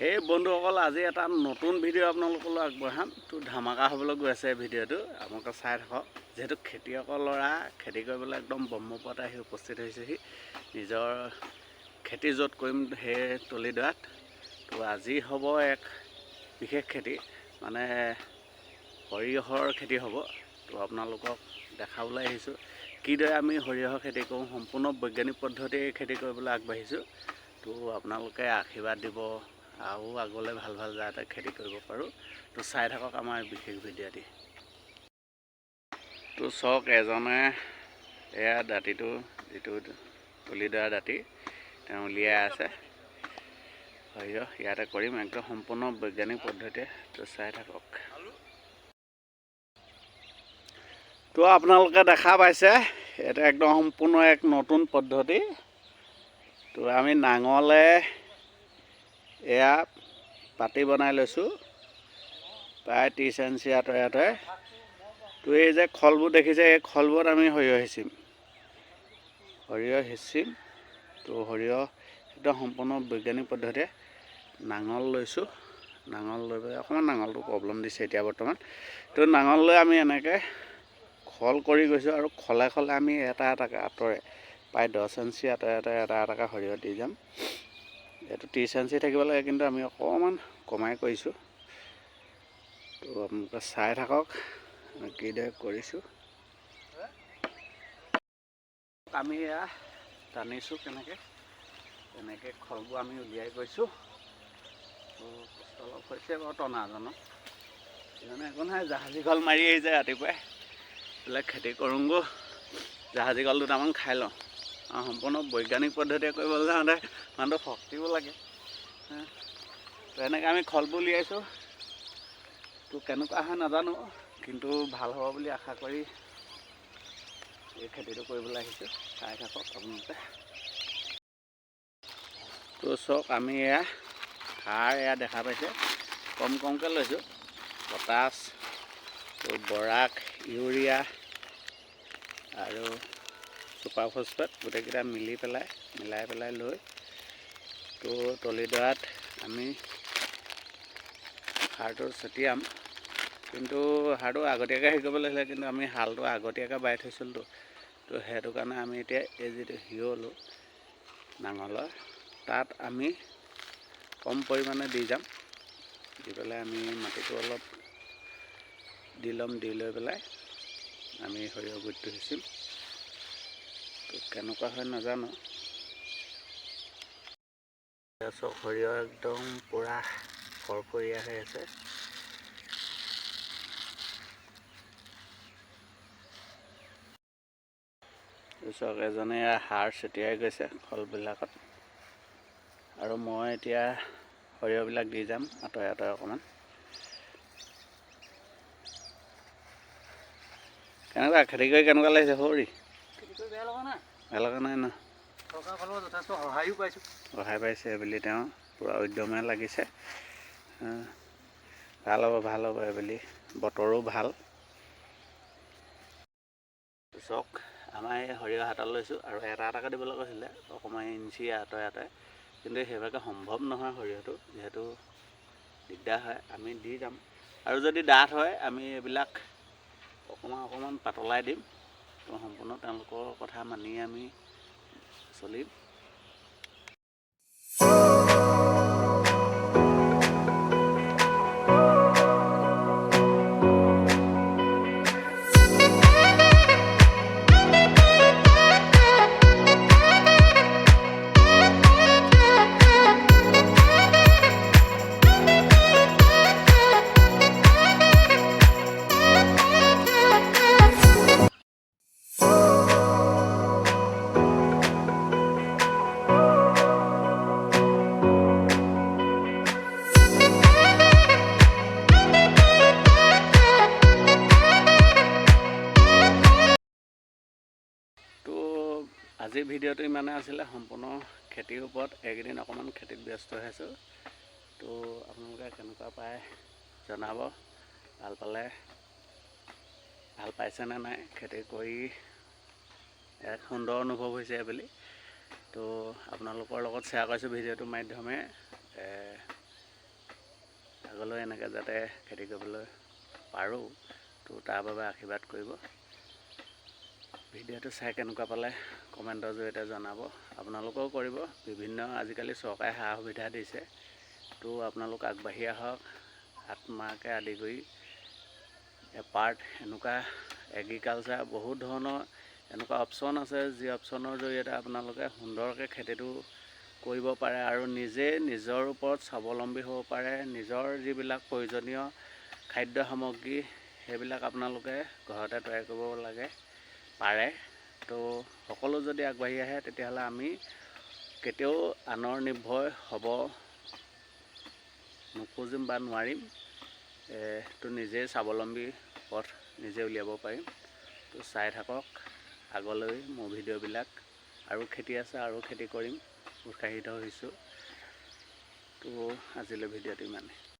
এই বন্ধুসকল আজি এটা নতুন ভিডিঅ' আপোনালোকলৈ আগবঢ়াম তো ধামাকা হ'বলৈ গৈ আছে ভিডিঅ'টো আপোনালোকে চাই থাকক যেহেতু খেতিয়কৰ ল'ৰা খেতি কৰিবলৈ একদম ব্ৰহ্মপুত্ৰত আহি উপস্থিত হৈছেহি নিজৰ খেতি য'ত কৰিম সেই তলিডৰাত তো আজি হ'ব এক বিশেষ খেতি মানে সৰিয়হৰ খেতি হ'ব তো আপোনালোকক দেখাবলৈ আহিছোঁ কিদৰে আমি সৰিয়হৰ খেতি কৰোঁ সম্পূৰ্ণ বৈজ্ঞানিক পদ্ধতিৰে খেতি কৰিবলৈ আগবাঢ়িছোঁ তো আপোনালোকে আশীৰ্বাদ দিব আৰু আগলৈ ভাল ভাল যাতে খেতি কৰিব পাৰোঁ তো চাই থাকক আমাৰ বিশেষ ভিডিঅ'টি তো চাওক এজনে এয়া দাঁতিটো যিটো তলিডৰা দাঁতি তেওঁ উলিয়াই আছে সৰিয়হ ইয়াতে কৰিম একদম সম্পূৰ্ণ বৈজ্ঞানিক পদ্ধতিৰে তো চাই থাকক তো আপোনালোকে দেখা পাইছে এটা একদম সম্পূৰ্ণ এক নতুন পদ্ধতি তো আমি নাঙলে এয়া পাতি বনাই লৈছোঁ প্ৰায় 30 ইঞ্চি আঁতৰে তো এই যে খলবোৰ দেখিছে এই খলবোৰত আমি সৰিয়হ সিঁচিম তো সৰিয়হ একদম সম্পূৰ্ণ বৈজ্ঞানিক পদ্ধতিৰে নাঙল লৈছোঁ নাঙল লৈ পেলাই অকণমান নাঙলটো প্ৰব্লেম দিছে এতিয়া বৰ্তমান তো নাঙল লৈ আমি এনেকৈ খল কৰি গৈছোঁ আৰু খলে খলে আমি এটা এটাকৈ আঁতৰে প্ৰায় 10 ইঞ্চি আঁতৰে এটা এটাকৈ সৰিয়হ দি যাম এইটো 30 ইঞ্চি থাকিব লাগে কিন্তু আমি অকণমান কমাই কৰিছোঁ তো আপোনালোকে চাই থাকক কিদৰে কৰিছোঁ আমি এয়া টানিছোঁ কেনেকৈ খলবোৰ আমি উলিয়াই গৈছোঁ তো কষ্ট অলপ হৈছে বাৰু টনাজনৰ সেইকাৰণে একো নাই জাহাজী কল মাৰি আহিছে ৰাতিপুৱাই বোলে খেতি কৰোঁগৈ জাহাজী কল দুটামান খাই লওঁ সম্পূৰ্ণ বৈজ্ঞানিক পদ্ধতিৰে কৰিবলৈ যাওঁতে মানুহটো শক্তিও লাগে তো এনেকৈ আমি খলবোৰ উলিয়াইছোঁ তো কেনেকুৱা হয় নাজানো কিন্তু ভাল হ'ব বুলি আশা কৰি এই খেতিটো কৰিবলৈ আহিছোঁ চাই থাকক আপোনালোকে তো চাওক আমি সাৰ দেখা পাইছে কমকৈ লৈছোঁ পটাছ তো বৰাক ইউৰিয়া আৰু ছুপাৰ ফছফেট গোটেইকেইটা মিলাই পেলাই লৈ তো তলিডৰাত আমি সাৰটো ছটিয়াম কিন্তু সাৰটো আগতীয়াকৈ হেৰি কৰিব লাগিছিলে কিন্তু আমি হালটো আগতীয়াকৈ বাই থৈছিলোঁ তো সেইটো কাৰণে আমি এতিয়া এই যিটো হিয়লোঁ নাঙলৰ তাত আমি কম পৰিমাণে দি যাম দি পেলাই আমি মাটিটো অলপ দি ল'ম দি লৈ পেলাই আমি সৰিয়হ গুটিটো সিঁচিম তো কেনেকুৱা হয় নাজানো চব সৰিয়হ একদম পূৰা ফৰফৰীয়া হৈ আছে চক এজনে সাৰ ছটিয়াই গৈছে খলবিলাকত আৰু মই এতিয়া সৰিয়হবিলাক দি যাম আঁতৰে অকণমান কেনেকুৱা খেতি কৰি কেনেকুৱা লাগিছে সৰি বেয়া লগা নাই ন যথেষ্ট সহায় পাইছে বুলি তেওঁ পূৰা উদ্যমে লাগিছে ভাল হ'ব বুলি বতৰো ভাল চাওক আমাৰ এই সৰিয়হ হাতত লৈছোঁ আৰু এটা এটাকৈ দিবলৈ কৈছিলে অকণমান ইঞ্চি আঁতৰে কিন্তু সেইভাগে সম্ভৱ নহয় সৰিয়হটো যিহেতু দিগদাৰ হয় আমি দি যাম আৰু যদি ডাঠ হয় আমি এইবিলাক অকণমান পাতলাই দিম তো সম্পূৰ্ণ তেওঁলোকৰ কথা মানি আমি চলিম আজিৰ ভিডিঅ'টো ইমানে আছিলে সম্পূৰ্ণ খেতিৰ ওপৰত এইকেইদিন অকণমান খেতিত ব্যস্ত হৈ আছোঁ তো আপোনালোকে কেনেকুৱা পায় জনাব ভাল পালে ভাল পাইছেনে নাই খেতি কৰি এক সুন্দৰ অনুভৱ হৈছে বুলি তো আপোনালোকৰ লগত শ্বেয়াৰ কৰিছোঁ ভিডিঅ'টোৰ মাধ্যমে আগলৈ এনেকৈ যাতে খেতি কৰিবলৈ পাৰোঁ, তো তাৰ বাবে আশীৰ্বাদ কৰিব। ভিডিঅ'টো চাই কেনেকুৱা পালে কমেণ্টৰ জৰিয়তে জনাব। আপোনালোকেও কৰিব। বিভিন্ন আজিকালি চৰকাৰে সা সুবিধা দিছে, তো আপোনালোক আগবাঢ়ি আহক। আত্মাকে আদি কৰি পাৰ্ট এনেকুৱা এগ্ৰিকালচাৰ বহুত ধৰণৰ এনেকুৱা অপশ্যন আছে, যি অপশ্যনৰ জৰিয়তে আপোনালোকে সুন্দৰকৈ খেতিটো কৰিব পাৰে আৰু নিজে নিজৰ ওপৰত স্বাৱলম্বী হ'ব পাৰে। নিজৰ যিবিলাক প্ৰয়োজনীয় খাদ্য সামগ্ৰী সেইবিলাক আপোনালোকে ঘৰতে তৈয়াৰ কৰিব লাগে পাৰে। তো সকলো যদি আগবাঢ়ি আহে তেতিয়াহ'লে আমি কেতিয়াও আনৰ নিৰ্ভৰ হ'ব নোখোজিম বা নোৱাৰিম। তো নিজেই স্বাৱলম্বী পথ নিজে উলিয়াব পাৰিম। তো চাই থাকক আগলৈ মোৰ ভিডিঅ'বিলাক। আৰু খেতি আছে, আৰু খেতি কৰিম, উৎসাহিত হৈছোঁ। তো আজিলৈ ভিডিঅ'টো ইমানেই।